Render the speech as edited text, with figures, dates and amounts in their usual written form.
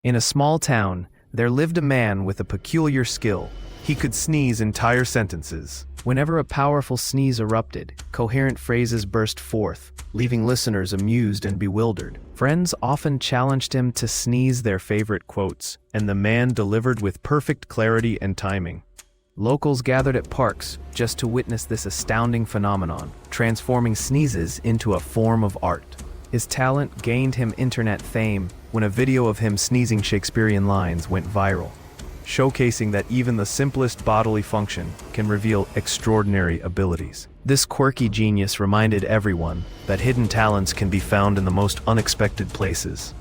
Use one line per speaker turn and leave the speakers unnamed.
In a small town, there lived a man with a peculiar skill. He could sneeze entire sentences. Whenever a powerful sneeze erupted, coherent phrases burst forth, leaving listeners amused and bewildered. Friends often challenged him to sneeze their favorite quotes, and the man delivered with perfect clarity and timing. Locals gathered at parks just to witness this astounding phenomenon, transforming sneezes into a form of art. His talent gained him internet fame when a video of him sneezing Shakespearean lines went viral, showcasing that even the simplest bodily function can reveal extraordinary abilities. This quirky genius reminded everyone that hidden talents can be found in the most unexpected places.